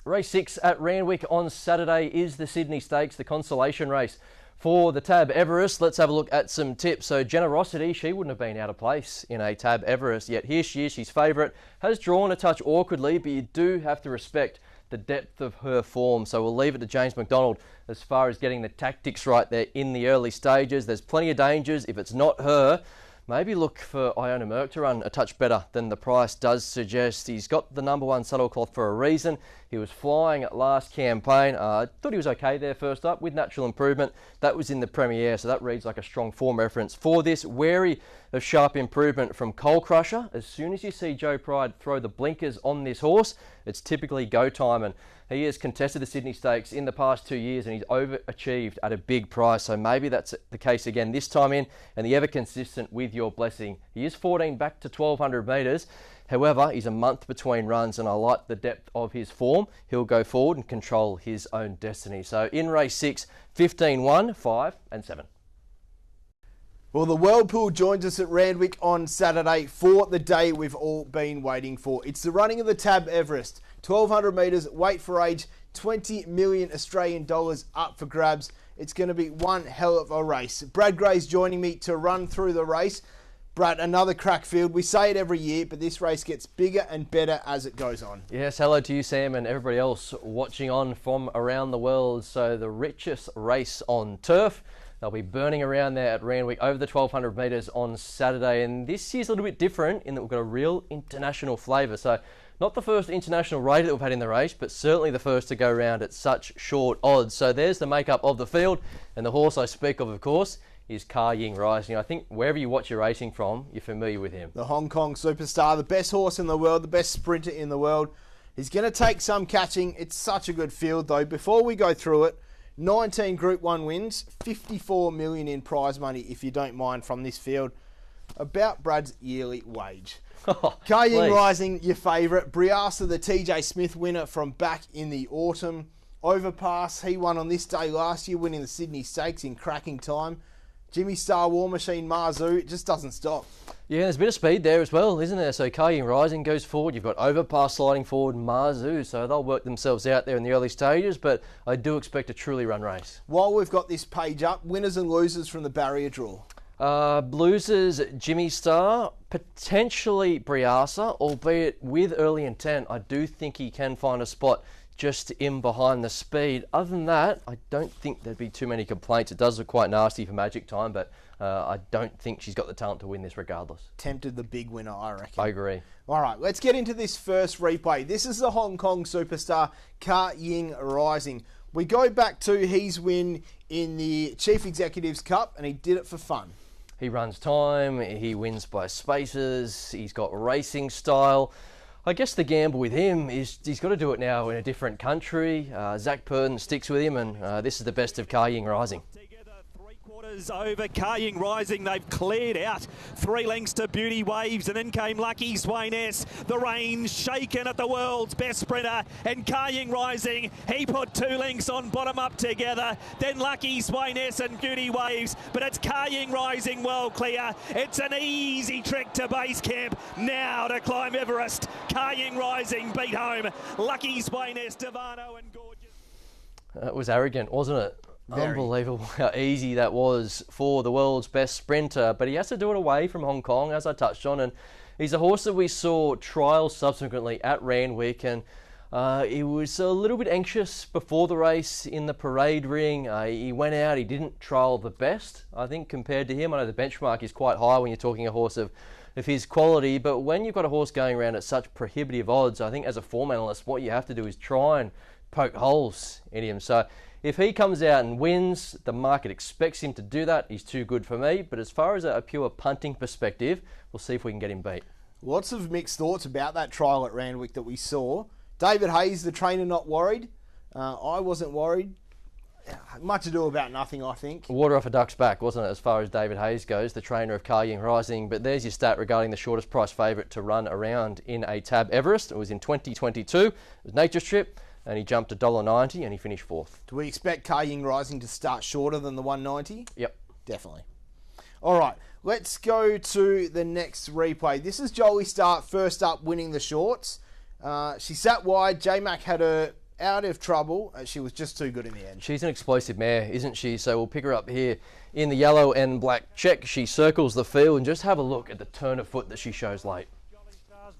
Race 6 at Randwick on Saturday is the Sydney Stakes, the consolation race for the Tab Everest. Let's have a look at some tips. So Generosity, she wouldn't have been out of place in a Tab Everest, yet here she is, she's favourite, has drawn a touch awkwardly, but you do have to respect the depth of her form. So we'll leave it to James McDonald as far as getting the tactics right there in the early stages. There's plenty of dangers. If it's not her, maybe look for Iona Merck to run a touch better than the price does suggest. He's got the number one saddlecloth for a reason. He was flying at last campaign. I thought he was okay there first up with natural improvement. That was in the Premiere, so that reads like a strong form reference for this. Wary of sharp improvement from Coal Crusher. As soon as you see Joe Pride throw the blinkers on this horse, it's typically go time, and he has contested the Sydney Stakes in the past 2 years and he's overachieved at a big price, so maybe that's the case again this time in, and the ever consistent With Your Blessing. He is 14 back to 1200 metres. However, he's a month between runs and I like the depth of his form. He'll go forward and control his own destiny. So in race 6, 15, 1, 5 and 7. Well, the Whirlpool joins us at Randwick on Saturday for the day we've all been waiting for. It's the running of the Tab Everest. 1200 metres, weight for age, 20 million Australian dollars up for grabs. It's going to be one hell of a race. Brad Gray's joining me to run through the race. Brad, another crack field. We say it every year, but this race gets bigger and better as it goes on. Yes, hello to you, Sam, and everybody else watching on from around the world. So the richest race on turf. They'll be burning around there at Randwick over the 1200 metres on Saturday. And this year's a little bit different in that we've got a real international flavour. So not the first international raider that we've had in the race, but certainly the first to go around at such short odds. So there's the makeup of the field. And the horse I speak of course, is Car Ying Rising. I think wherever you watch your racing from, you're familiar with him. The Hong Kong superstar, the best horse in the world, the best sprinter in the world. He's going to take some catching. It's such a good field though. Before we go through it, 19 Group 1 wins, 54 million in prize money, if you don't mind, from this field. About Brad's yearly wage. Car Ying Rising, your favourite. Briasa, the TJ Smith winner from back in the autumn. Overpass, he won on this day last year, winning the Sydney Stakes in cracking time. Jimmy Star, War Machine, Marzu, it just doesn't stop. Yeah, there's a bit of speed there as well, isn't there? So Car Ying Rising goes forward. You've got Overpass sliding forward, Marzu. So they'll work themselves out there in the early stages, but I do expect a truly run race. While we've got this page up, winners and losers from the barrier draw. Losers, Jimmy Star, potentially Briasa, albeit with early intent. I do think he can find a spot just in behind the speed. Other than that, I don't think there'd be too many complaints. It does look quite nasty for Magic Time, but I don't think she's got the talent to win this regardless. Tempted the big winner, I reckon. I agree. All right, let's get into this first replay. This is the Hong Kong superstar, Car Ying Rising. We go back to his win in the Chief Executives Cup, and he did it for fun. He runs time, he wins by spaces, he's got racing style. I guess the gamble with him is he's got to do it now in a different country. Zach Purden sticks with him, and this is the best of Car Ying Rising. Over Car Ying Rising, they've cleared out 3 lengths to Beauty Waves, and then came Lucky Swainess. The reins shaken at the world's best sprinter, and Car Ying Rising, he put 2 lengths on bottom up together, then Lucky Swainess and Beauty Waves, but it's Car Ying Rising well clear. It's an easy trek to base camp, now to climb Everest. Car Ying Rising beat home Lucky Swainess, Devano and Gorgeous. That was arrogant, wasn't it? Very. Unbelievable how easy that was for the world's best sprinter, but he has to do it away from Hong Kong, as I touched on, and he's a horse that we saw trial subsequently at Randwick, and he was a little bit anxious before the race in the parade ring. He went out, he didn't trial the best, I think, compared to him. I know the benchmark is quite high when you're talking a horse of his quality, but when you've got a horse going around at such prohibitive odds, I think as a form analyst, what you have to do is try and poke holes in him. So if he comes out and wins, the market expects him to do that. He's too good for me. But as far as a pure punting perspective, we'll see if we can get him beat. Lots of mixed thoughts about that trial at Randwick that we saw. David Hayes, the trainer, not worried. I wasn't worried. Much ado about nothing, I think. Water off a duck's back, wasn't it, as far as David Hayes goes, the trainer of Car Ying Rising. But there's your stat regarding the shortest price favourite to run around in a Tab Everest. It was in 2022. It was Nature Strip, and he jumped $1.90 and he finished 4th. Do we expect Car Ying Rising to start shorter than the 190? Yep. Definitely. All right, let's go to the next replay. This is Jolie Start, first up, winning the shorts. She sat wide. J-Mac had her out of trouble. She was just too good in the end. She's an explosive mare, isn't she? So we'll pick her up here in the yellow and black check. She circles the field, and just have a look at the turn of foot that she shows late.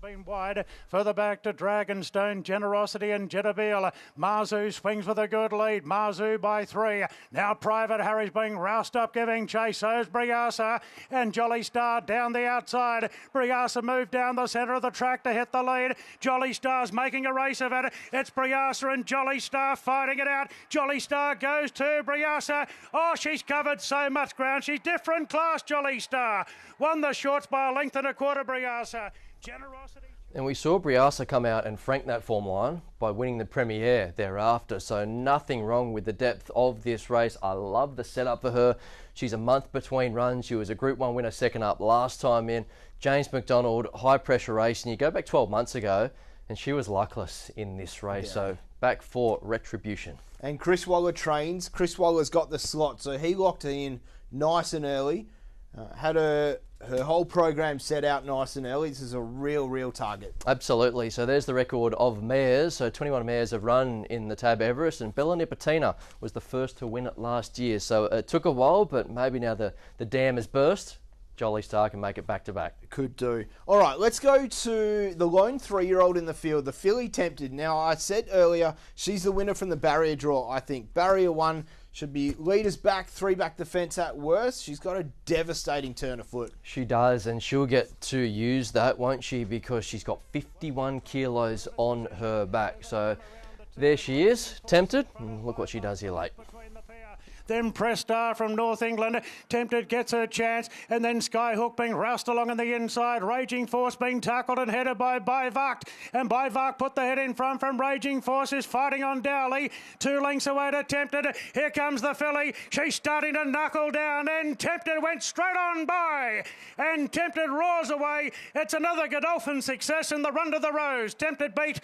Been wide, further back to Dragonstone, Generosity and Jettabeel. Marzu swings with a good lead. Marzu by 3. Now Private Harry's being roused up, giving chase. So's Briasa and Jolly Star down the outside. Briasa moved down the centre of the track to hit the lead. Jolly Star's making a race of it. It's Briasa and Jolly Star fighting it out. Jolly Star goes to Briasa. Oh, she's covered so much ground. She's different class, Jolly Star. Won the shorts by a length and a quarter, Briasa. Generosity. And we saw Briasa come out and frank that form line by winning the Premiere thereafter. So nothing wrong with the depth of this race. I love the setup for her. She's a month between runs. She was a Group 1 winner second up last time in. James McDonald, high pressure race. And you go back 12 months ago and she was luckless in this race. Yeah. So back for retribution. And Chris Waller trains. Chris Waller's got the slot. So he locked her in nice and early. Had her whole program set out nice and early. This is a real target. Absolutely. So there's the record of mares. So 21 mares have run in the Tab Everest, and Bella Nipotina was the first to win it last year. So it took a while, but maybe now the dam has burst. Jolly Star can make it back to back. Could do. All right, let's go to the lone 3-year-old in the field, the filly Tempted. Now, I said earlier, she's the winner from the barrier draw, I think. Barrier 1 should be leaders back, 3 back the fence at worst. She's got a devastating turn of foot. She does, and she'll get to use that, won't she? Because she's got 51 kilos on her back. So there she is, Tempted. And look what she does here late. Then Press Star from North England. Tempted gets her chance. And then Skyhook being roused along on the inside. Raging Force being tackled and headed by Bivakt. And Bivakt put the head in front from Raging Force, is fighting on Dowley. 2 lengths away to Tempted. Here comes the filly. She's starting to knuckle down. And Tempted went straight on by. And Tempted roars away. It's another Godolphin success in the run to the Rose. Tempted beat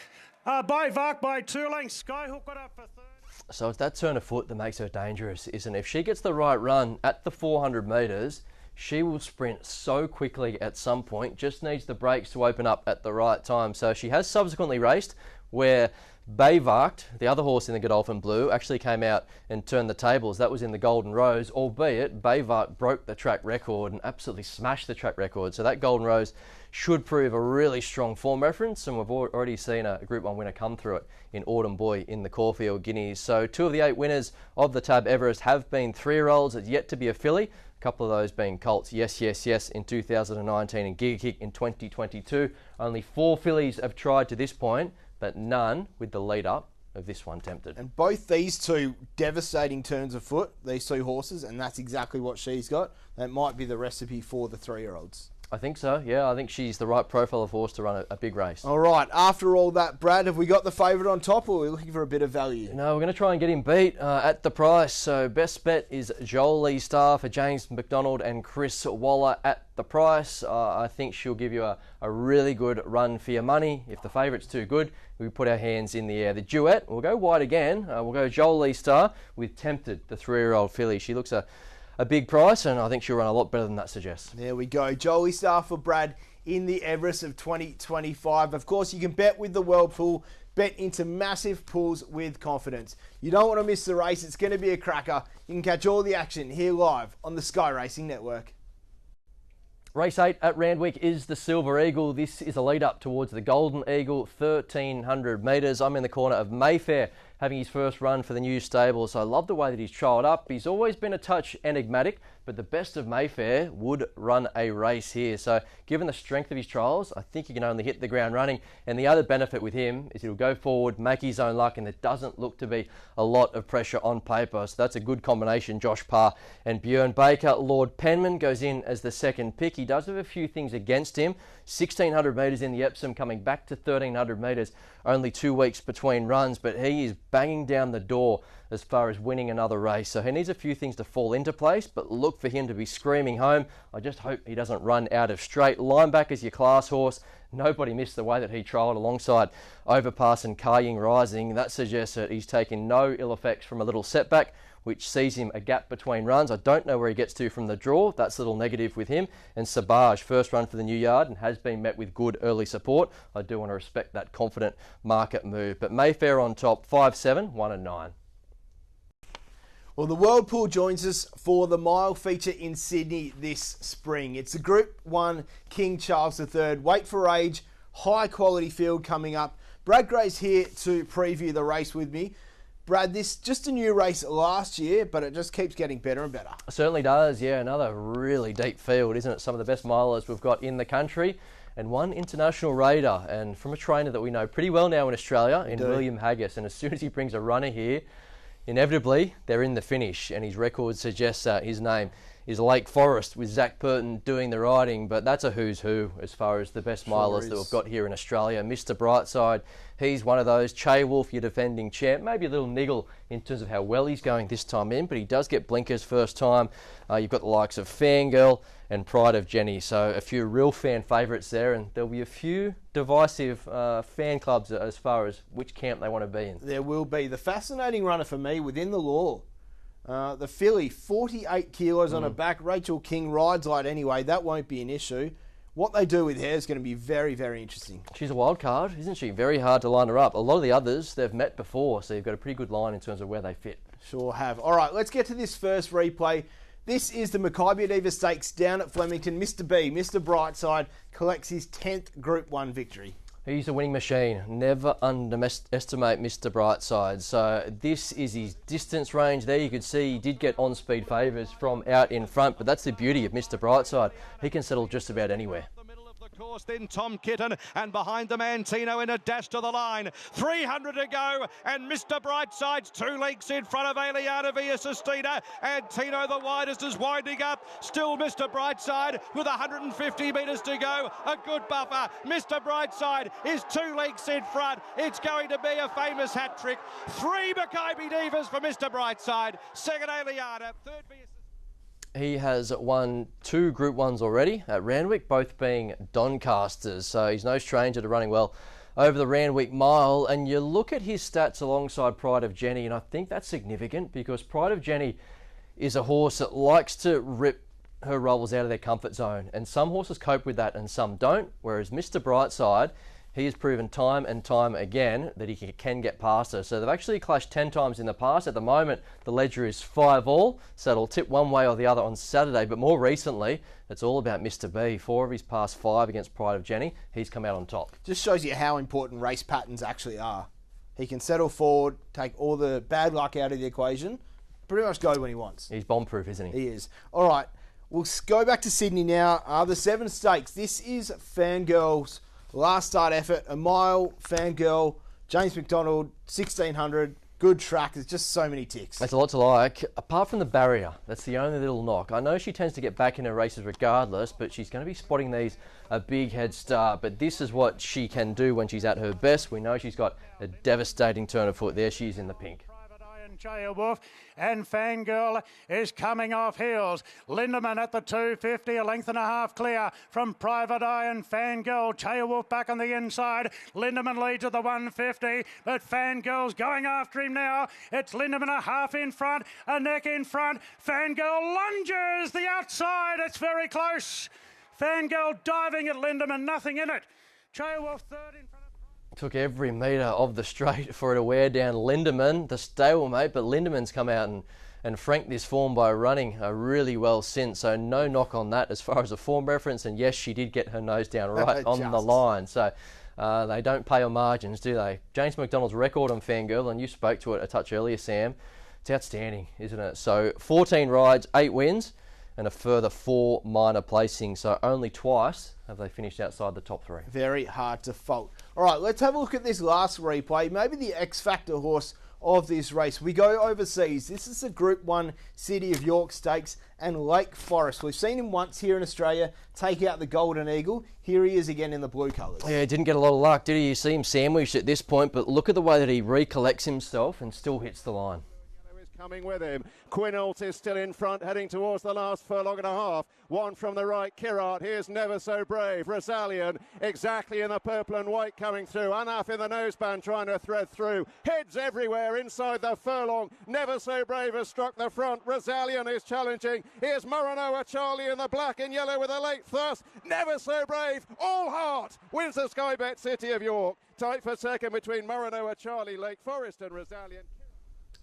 Bivakt by 2 lengths. Skyhook got up for 3rd. So it's that turn of foot that makes her dangerous, isn't it? If she gets the right run at the 400 metres, she will sprint so quickly at some point, just needs the brakes to open up at the right time. So she has subsequently raced where Bivakt, the other horse in the Godolphin Blue, actually came out and turned the tables. That was in the Golden Rose, albeit Bivakt broke the track record and absolutely smashed the track record. So that Golden Rose should prove a really strong form reference, and we've already seen a Group 1 winner come through it in Autumn Boy in the Caulfield Guineas. So 2 of the 8 winners of the Tab Everest have been 3-year-olds. It's yet to be a filly. A couple of those being Colts, yes in 2019 and Giga Kick in 2022. Only 4 fillies have tried to this point, but none with the lead up of this one, Tempted. And both these 2 devastating turns of foot, these 2 horses, and that's exactly what she's got. That might be the recipe for the 3-year-olds. I think so, yeah. I think she's the right profile of horse to run a big race. All right, after all that, Brad, have we got the favourite on top, or are we looking for a bit of value? No, we're going to try and get him beat at the price. So best bet is Jolie Star for James McDonald and Chris Waller at the price. I think she'll give you a really good run for your money. If the favourite's too good, we put our hands in the air. The duet, we'll go wide again. We'll go Jolie Star with Tempted, the 3-year-old filly. She looks a big price, and I think she'll run a lot better than that suggests. There we go. Jolie Star for Brad in the Everest of 2025. Of course, you can bet with the World Pool. Bet into massive pools with confidence. You don't want to miss the race. It's going to be a cracker. You can catch all the action here live on the Sky Racing Network. Race 8 at Randwick is the Silver Eagle. This is a lead up towards the Golden Eagle, 1,300 metres. I'm in the corner of Mayfair, having his first run for the new stable. So I love the way that he's trialled up. He's always been a touch enigmatic, but the best of Mayfair would run a race here. So given the strength of his trials, I think he can only hit the ground running. And the other benefit with him is he'll go forward, make his own luck, and there doesn't look to be a lot of pressure on paper. So that's a good combination, Josh Parr and Björn Baker. Lord Penman goes in as the second pick. He does have a few things against him. 1,600 metres in the Epsom, coming back to 1,300 metres, only 2 weeks between runs, but he is banging down the door as far as winning another race. So he needs a few things to fall into place, but look for him to be screaming home. I just hope he doesn't run out of straight. Lineback is your class horse. Nobody missed the way that he trialled alongside Overpass and Karying Rising. That suggests that he's taken no ill effects from a little setback. which sees him a gap between runs. I don't know where he gets to from the draw. That's a little negative with him. And Sabaj, first run for the new yard and has been met with good early support. I do want to respect that confident market move. But Mayfair on top, 5-7, 1 and 9. Well, the World Pool joins us for the mile feature in Sydney this spring. It's the Group 1 King Charles III weight for age, high quality field coming up. Brad Gray's here to preview the race with me. Brad, this just a new race last year, but it just keeps getting better and better. It certainly does, yeah. Another really deep field, isn't it? Some of the best milers we've got in the country. And one international raider, and from a trainer that we know pretty well now in Australia, in William Haggis. And as soon as he brings a runner here, inevitably, they're in the finish, and his record suggests his name is Lake Forest with Zach Burton doing the riding, but that's a who's who as far as the best milers that we've got here in Australia. Mr. Brightside, he's one of those. Che Wolf, your defending champ, maybe a little niggle in terms of how well he's going this time in, but he does get blinkers first time. You've got the likes of Fangirl and Pride of Jenny, so a few real fan favourites there, and there'll be a few divisive fan clubs as far as which camp they want to be in. There will be. The fascinating runner for me within the law, the filly, 48 kilos on her back. Rachel King rides light anyway. That won't be an issue. What they do with her is going to be very, very interesting. She's a wild card, isn't she? Very hard to line her up. A lot of the others, they've met before, so you've got a pretty good line in terms of where they fit. Sure have. All right, let's get to this first replay. This is the Mackay Diva Stakes down at Flemington. Mr. B, Mr. Brightside, collects his 10th Group 1 victory. He's a winning machine. Never underestimate Mr. Brightside. So this is his distance range there. You could see he did get on-speed favours from out in front, but that's the beauty of Mr. Brightside. He can settle just about anywhere. Course, then Tom Kitten, and behind them Antino in a dash to the line. 300 to go, and Mr. Brightside's 2 lengths in front of Aliana Via Sistina. Antino, the widest, is winding up. Still Mr. Brightside with 150 metres to go. A good buffer. Mr. Brightside is 2 lengths in front. It's going to be a famous hat trick. 3 Mackay Divas for Mr. Brightside. Second Aliana. Third Via Sistina. He has won 2 Group 1s already at Randwick, both being Doncasters, so he's no stranger to running well over the Randwick Mile. And you look at his stats alongside Pride of Jenny, and I think that's significant because Pride of Jenny is a horse that likes to rip her rivals out of their comfort zone, and some horses cope with that and some don't, whereas Mr. Brightside, he has proven time and time again that he can get past her. So they've actually clashed 10 times in the past. At the moment, the ledger is 5-all, so it'll tip one way or the other on Saturday. But more recently, it's all about Mr. B. 4 of his past 5 against Pride of Jenny, he's come out on top. Just shows you how important race patterns actually are. He can settle forward, take all the bad luck out of the equation, pretty much go when he wants. He's bomb-proof, isn't he? He is. All right, we'll go back to Sydney now. The 7 Stakes. This is Fangirl's last start effort, a mile. Fangirl, James McDonald, 1600, good track. There's just so many ticks. There's a lot to like, apart from the barrier. That's the only little knock. I know she tends to get back in her races regardless, but she's going to be spotting these a big head start. But this is what she can do when she's at her best. We know she's got a devastating turn of foot. There she is in the pink. Che Wolf and Fangirl is coming off heels. Lindemann at the 250, a length and a half clear from Private Eye and Fangirl. Che Wolf back on the inside. Lindemann leads at the 150, but Fangirl's going after him now. It's Lindemann a half in front, a neck in front. Fangirl lunges the outside. It's very close. Fangirl diving at Lindemann, nothing in it. Che Wolf third in front. Took every metre of the straight for it to wear down Lindemann, the stablemate, but Lindemann's come out and franked this form by running really well since, so no knock on that as far as a form reference. And yes, she did get her nose down right on the line, so they don't pay on margins, do they? James McDonald's record on Fangirl, and you spoke to it a touch earlier, Sam, it's outstanding, isn't it? So 14 rides, 8 wins, and a further 4 minor placings, so only twice have they finished outside the top 3. Very hard to fault. All right, let's have a look at this last replay, maybe the X-Factor horse of this race. We go overseas. This is the Group 1 City of York Stakes and Lake Forest. We've seen him once here in Australia take out the Golden Eagle. Here he is again in the blue colours. Yeah, didn't get a lot of luck, did he? You see him sandwiched at this point, but look at the way that he recollects himself and still hits the line. coming with him. Quinault is still in front, heading towards the last furlong and a half. One from the right, Kirat. Here's Never So Brave. Rosalian exactly in the purple and white coming through. Anaf in the noseband trying to thread through. Heads everywhere inside the furlong. Never So Brave has struck the front. Rosalian is challenging. Here's Muranoa Charlie in the black and yellow with a late thrust. Never So Brave, all heart, wins the Sky Bet City of York. Tight for second between Muranoa Charlie, Lake Forest and Rosalian.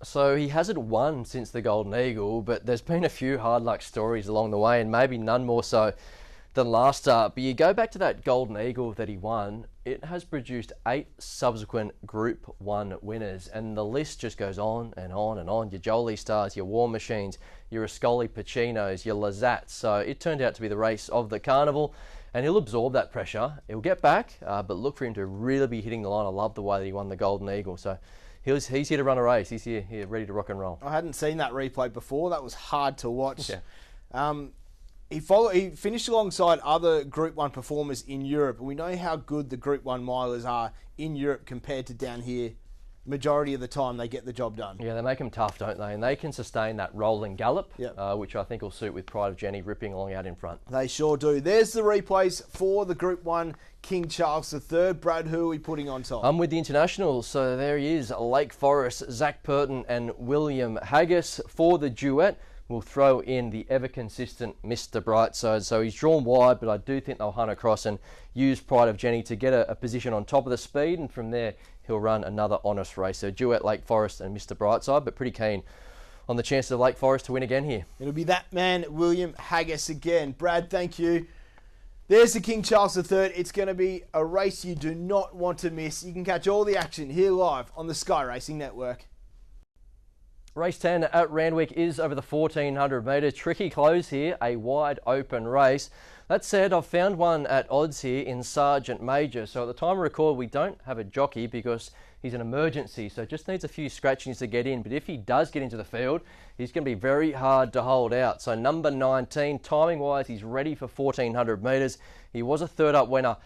So he hasn't won since the Golden Eagle, but there's been a few hard luck stories along the way, and maybe none more so than last start. But you go back to that Golden Eagle that he won, it has produced 8 subsequent Group 1 winners, and the list just goes on and on and on. Your Jolie Stars, your War Machines, your Ascoli Pacinos, your Lazats. So it turned out to be the race of the carnival, and he'll absorb that pressure. He'll get back, but look for him to really be hitting the line. I love the way that he won the Golden Eagle. So he's here to run a race. He's here ready to rock and roll. I hadn't seen that replay before. That was hard to watch. Yeah. He finished alongside other Group 1 performers in Europe. We know how good the Group 1 milers are in Europe compared to down here. Majority of the time they get the job done. Yeah, they make them tough, don't they? And they can sustain that rolling gallop, Yep. which I think will suit with Pride of Jenny ripping along out in front. They sure do. There's the replays for the Group 1 King Charles III. Brad, who are we putting on top? I'm with the internationals. So there he is, Lake Forest, Zach Purton and William Haggis. For the duet, we'll throw in the ever-consistent Mr. Brightside. So he's drawn wide, but I do think they'll hunt across and use Pride of Jenny to get a position on top of the speed, and from there he'll run another honest race. So duet Lake Forest and Mr. Brightside, but pretty keen on the chances of Lake Forest to win again here. It'll be that man, William Haggis, again. Brad, thank you. There's the King Charles III. It's going to be a race you do not want to miss. You can catch all the action here live on the Sky Racing Network. Race 10 at Randwick is over the 1400 metres. Tricky close here, a wide open race. That said, I've found one at odds here in Sergeant Major. So at the time of record, we don't have a jockey because he's an emergency. So just needs a few scratchings to get in. But if he does get into the field, he's going to be very hard to hold out. So number 19, timing-wise, he's ready for 1400 metres. He was a third up winner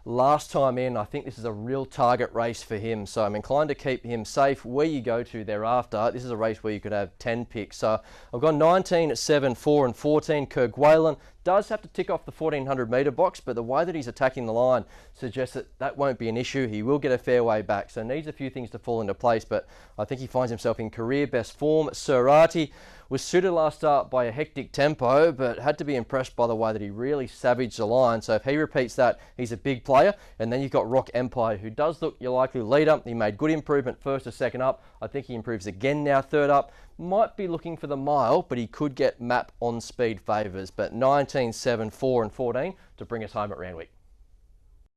last time in. I think this is a real target race for him, so I'm inclined to keep him safe where you go to thereafter. This is a race where you could have 10 picks. So I've got 19, 7, 4 and 14. Kerguelen does have to tick off the 1400 metre box, but the way that he's attacking the line suggests that that won't be an issue. He will get a fair way back, so needs a few things to fall into place, but I think he finds himself in career best form. Serati was suited last start by a hectic tempo, but had to be impressed by the way that he really savaged the line. So if he repeats that, he's a big player. And then you've got Rock Empire, who does look your likely leader. He made good improvement first to second up. I think he improves again now third up. Might be looking for the mile, but he could get map on speed favours. But 19, 7, 4 and 14 to bring us home at Randwick.